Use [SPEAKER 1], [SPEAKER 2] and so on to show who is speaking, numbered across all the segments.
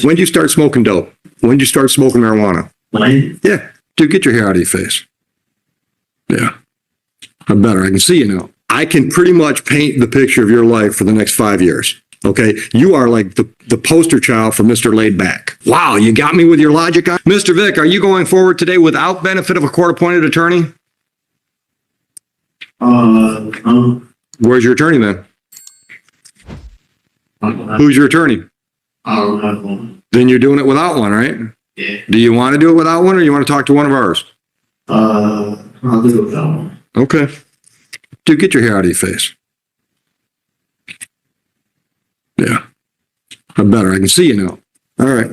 [SPEAKER 1] When did you start smoking dope? When did you start smoking marijuana?
[SPEAKER 2] When?
[SPEAKER 1] Yeah. Dude, get your hair out of your face. Yeah. I'm better. I can see you now. I can pretty much paint the picture of your life for the next 5 years. Okay. You are like the poster child for Mr. Laid Back. Wow. You got me with your logic on. Mr. Vick, are you going forward today without benefit of a court appointed attorney? Where's your attorney then? Who's your attorney?
[SPEAKER 2] I don't have one.
[SPEAKER 1] Then you're doing it without one, right?
[SPEAKER 2] Yeah.
[SPEAKER 1] Do you want to do it without one or you want to talk to one of ours?
[SPEAKER 2] I'll do it without one.
[SPEAKER 1] Okay. Dude, get your hair out of your face. Yeah. I'm better. I can see you now. All right.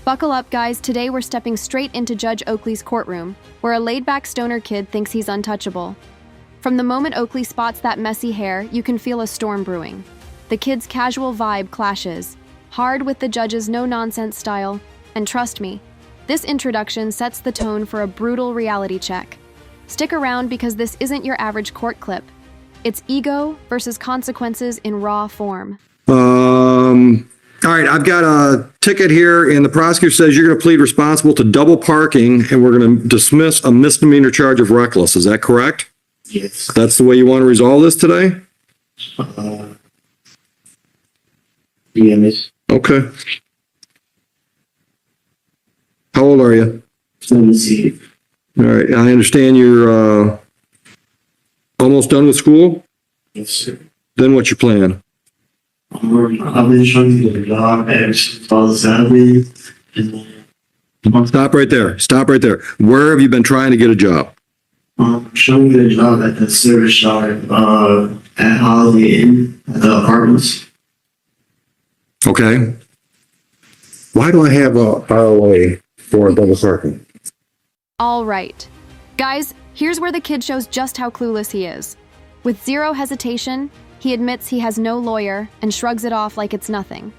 [SPEAKER 3] Buckle up, guys. Today we're stepping straight into Judge Oakley's courtroom, where a laid-back stoner kid thinks he's untouchable. From the moment Oakley spots that messy hair, you can feel a storm brewing. The kid's casual vibe clashes, hard with the judge's no-nonsense style, and trust me, this introduction sets the tone for a brutal reality check. Stick around because this isn't your average court clip. It's ego versus consequences in raw form.
[SPEAKER 1] All right, I've got a ticket here, and the prosecutor says you're going to plead responsible to double parking, and we're going to dismiss a misdemeanor charge of reckless. Is that correct?
[SPEAKER 2] Yes.
[SPEAKER 1] That's the way you want to resolve this today?
[SPEAKER 2] Yes.
[SPEAKER 1] Okay. How old are you?
[SPEAKER 2] Let me see.
[SPEAKER 1] All right, I understand you're almost done with school?
[SPEAKER 2] Yes, sir.
[SPEAKER 1] Then what's your plan?
[SPEAKER 2] I've been trying to get a job ever since I was 7.
[SPEAKER 1] Stop right there. Stop right there. Where have you been trying to get a job?
[SPEAKER 2] I'm trying to get a job at the service yard at Holiday Inn at the apartments.
[SPEAKER 1] Okay. Why do I have a ROA for double parking?
[SPEAKER 3] All right. Guys, here's where the kid shows just how clueless he is. With zero hesitation, he admits he has no lawyer and shrugs it off like it's nothing.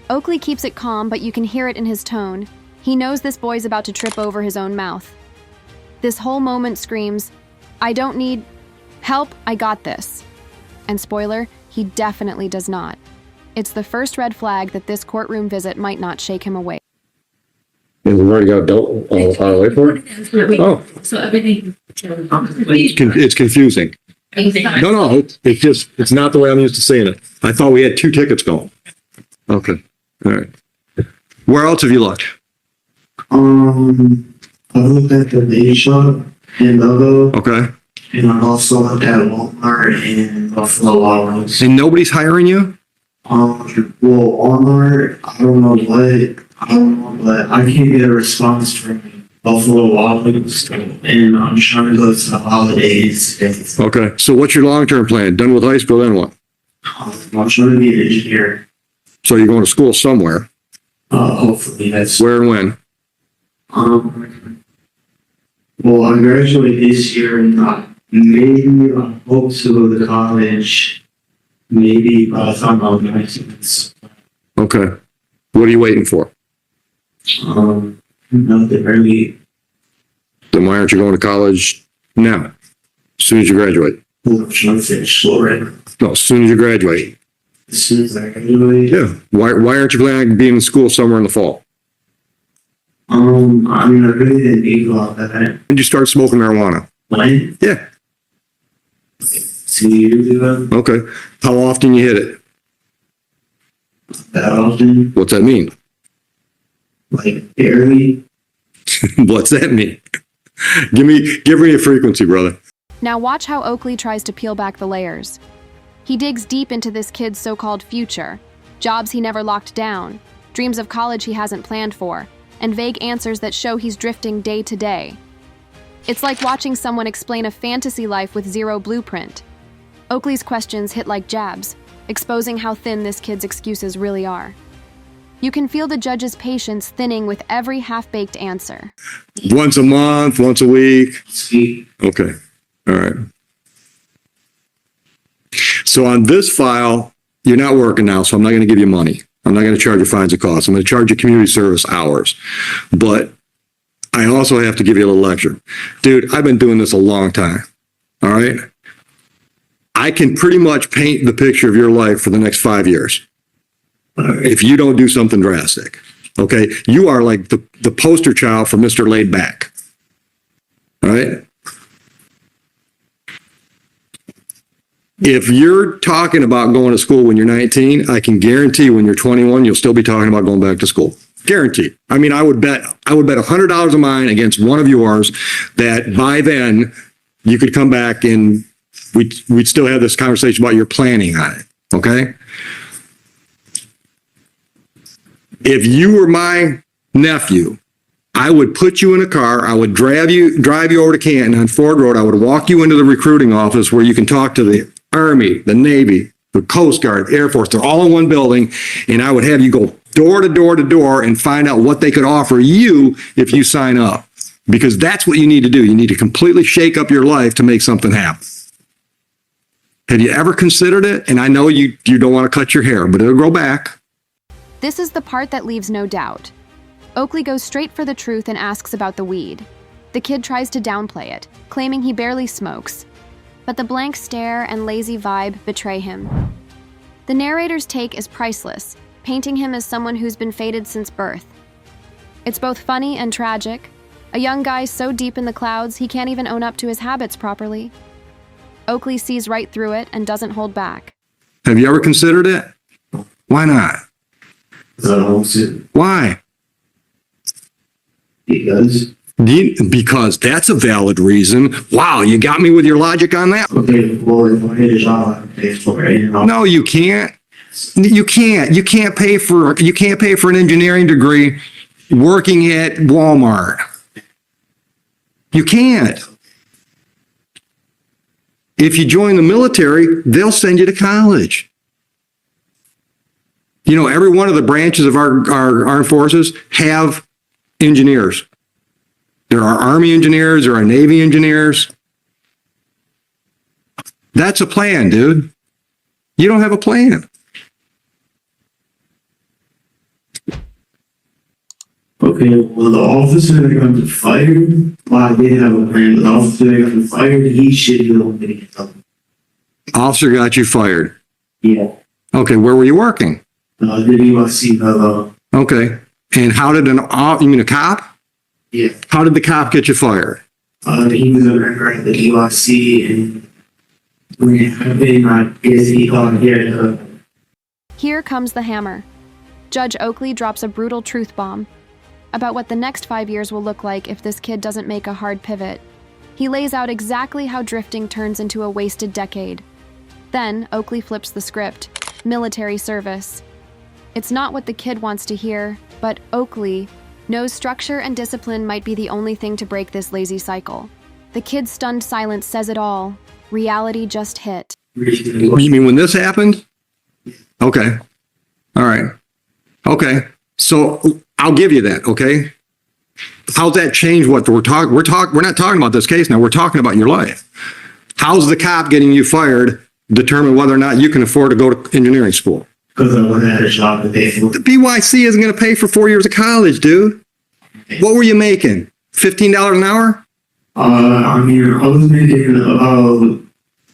[SPEAKER 3] Oakley keeps it calm, but you can hear it in his tone. He knows this boy's about to trip over his own mouth. This whole moment screams, "I don't need help, I got this." And spoiler, he definitely does not. It's the first red flag that this courtroom visit might not shake him awake.
[SPEAKER 1] And we've already got adult ROA for it? Oh.
[SPEAKER 4] So everything.
[SPEAKER 1] It's confusing. No, it's not the way I'm used to saying it. I thought we had 2 tickets going. Okay, all right. Where else have you looked?
[SPEAKER 2] I looked at the baby shop in Logo,
[SPEAKER 1] Okay.
[SPEAKER 2] and I also looked at Walmart and Buffalo Wild Wings.
[SPEAKER 1] And nobody's hiring you?
[SPEAKER 2] Well, Walmart, I don't know, but I can't get a response from Buffalo Wild Wings, and I'm trying to go to the holidays.
[SPEAKER 1] Okay, so what's your long-term plan? Done with high school, then what?
[SPEAKER 2] I'm trying to be an engineer.
[SPEAKER 1] So you're going to school somewhere.
[SPEAKER 2] Hopefully that's.
[SPEAKER 1] Where and when?
[SPEAKER 2] Well, I graduate this year, and maybe I hope to go to college. Maybe by the time I'm 19.
[SPEAKER 1] Okay. What are you waiting for?
[SPEAKER 2] Nothing really.
[SPEAKER 1] Then why aren't you going to college now? As soon as you graduate?
[SPEAKER 2] I'm trying to finish school right now.
[SPEAKER 1] No, as soon as you graduate.
[SPEAKER 2] As soon as I graduate.
[SPEAKER 1] Yeah. Why aren't you planning on being in school somewhere in the fall?
[SPEAKER 2] I really didn't think about that.
[SPEAKER 1] When did you start smoking marijuana?
[SPEAKER 2] When?
[SPEAKER 1] Yeah.
[SPEAKER 2] 2 years ago.
[SPEAKER 1] Okay. How often you hit it?
[SPEAKER 2] That often.
[SPEAKER 1] What's that mean?
[SPEAKER 2] Like barely.
[SPEAKER 1] What's that mean? Give me a frequency, brother.
[SPEAKER 3] Now watch how Oakley tries to peel back the layers. He digs deep into this kid's so-called future, jobs he never locked down, dreams of college he hasn't planned for, and vague answers that show he's drifting day to day. It's like watching someone explain a fantasy life with zero blueprint. Oakley's questions hit like jabs, exposing how thin this kid's excuses really are. You can feel the judge's patience thinning with every half-baked answer.
[SPEAKER 1] Once a month, once a week.
[SPEAKER 2] Speak.
[SPEAKER 1] Okay. All right. So on this file, you're not working now, so I'm not going to give you money. I'm not going to charge you fines and costs. I'm going to charge you community service hours. But I also have to give you a little lecture. Dude, I've been doing this a long time. All right? I can pretty much paint the picture of your life for the next 5 years. if you don't do something drastic. Okay, you are like the poster child for Mr. Laid Back. All right. If you're talking about going to school when you're 19, I can guarantee when you're 21, you'll still be talking about going back to school. Guaranteed. I mean, I would bet $100 of mine against one of yours that by then you could come back and we'd still have this conversation about your planning on it. Okay. If you were my nephew, I would put you in a car. I would drive you over to Canton on Ford Road. I would walk you into the recruiting office where you can talk to the Army, the Navy, the Coast Guard, Air Force. They're all in one building. And I would have you go door to door to door and find out what they could offer you if you sign up. Because that's what you need to do. You need to completely shake up your life to make something happen. Have you ever considered it? And I know you don't want to cut your hair, but it'll grow back.
[SPEAKER 3] This is the part that leaves no doubt. Oakley goes straight for the truth and asks about the weed. The kid tries to downplay it, claiming he barely smokes. But the blank stare and lazy vibe betray him. The narrator's take is priceless, painting him as someone who's been faded since birth. It's both funny and tragic. A young guy so deep in the clouds he can't even own up to his habits properly. Oakley sees right through it and doesn't hold back.
[SPEAKER 1] Have you ever considered it? Why not? Why? Because that's a valid reason. Wow, you got me with your logic on that.
[SPEAKER 2] Okay, well, if I get a job, I can pay for it.
[SPEAKER 1] No, you can't. You can't pay for an engineering degree working at Walmart. You can't. If you join the military, they'll send you to college. You know, every one of the branches of our armed forces have engineers. There are Army engineers, there are Navy engineers. That's a plan, dude. You don't have a plan.
[SPEAKER 2] Okay, well, the officer that got me fired, well, I did have a plan, but the officer that got me fired, he should be able to get something.
[SPEAKER 1] Officer got you fired.
[SPEAKER 2] Yeah.
[SPEAKER 1] Okay, where were you working?
[SPEAKER 2] The USC fellow.
[SPEAKER 1] Okay, and how did you mean a cop?
[SPEAKER 2] Yeah.
[SPEAKER 1] How did the cop get you fired?
[SPEAKER 2] He was a member at the USC, and when it happened, I guess he thought he had
[SPEAKER 3] Here comes the hammer. Judge Oakley drops a brutal truth bomb about what the next 5 years will look like if this kid doesn't make a hard pivot. He lays out exactly how drifting turns into a wasted decade. Then, Oakley flips the script. Military service. It's not what the kid wants to hear, but Oakley knows structure and discipline might be the only thing to break this lazy cycle. The kid's stunned silence says it all. Reality just hit.
[SPEAKER 1] You mean when this happened? Okay. All right. Okay. So I'll give you that. Okay. How's that change what we're talking? We're not talking about this case now. We're talking about your life. How's the cop getting you fired determine whether or not you can afford to go to engineering school?
[SPEAKER 2] Because I wouldn't have a job to pay for.
[SPEAKER 1] The BYC isn't going to pay for 4 years of college, dude. What were you making? $15 an hour?
[SPEAKER 2] I mean, I was making about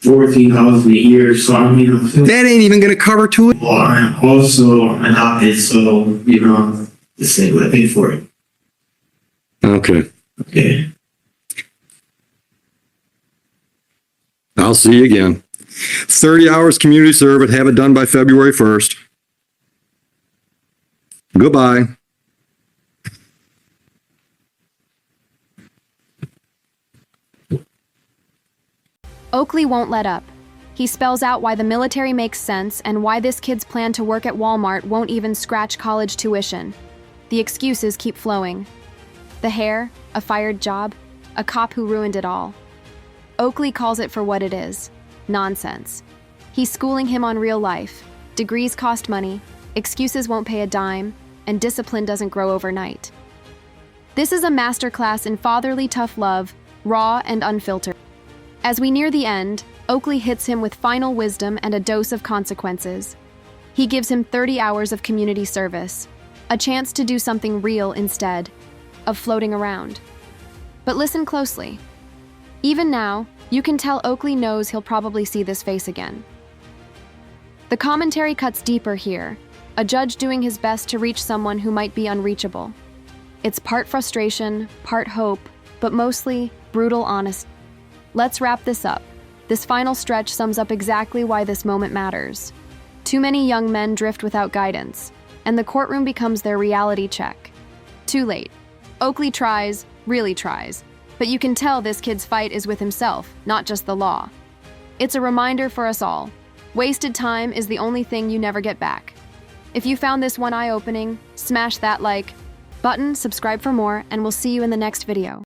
[SPEAKER 2] $14,000 a year, so I mean,
[SPEAKER 1] That ain't even going to cover to it.
[SPEAKER 2] well, I'm also adopted, so you know, the state would pay for it.
[SPEAKER 1] Okay.
[SPEAKER 2] Okay.
[SPEAKER 1] I'll see you again. 30 hours community service. Have it done by February 1st. Goodbye.
[SPEAKER 3] Oakley won't let up. He spells out why the military makes sense and why this kid's plan to work at Walmart won't even scratch college tuition. The excuses keep flowing. The hair, a fired job, a cop who ruined it all. Oakley calls it for what it is. Nonsense. He's schooling him on real life. Degrees cost money, excuses won't pay a dime, and discipline doesn't grow overnight. This is a masterclass in fatherly tough love, raw and unfiltered. As we near the end, Oakley hits him with final wisdom and a dose of consequences. He gives him 30 hours of community service, a chance to do something real instead of floating around. But listen closely. Even now, you can tell Oakley knows he'll probably see this face again. The commentary cuts deeper here, a judge doing his best to reach someone who might be unreachable. It's part frustration, part hope, but mostly brutal honesty. Let's wrap this up. This final stretch sums up exactly why this moment matters. Too many young men drift without guidance, and the courtroom becomes their reality check. Too late. Oakley tries, really tries, but you can tell this kid's fight is with himself, not just the law. It's a reminder for us all. Wasted time is the only thing you never get back. If you found this one eye-opening, smash that like button, subscribe for more, and we'll see you in the next video.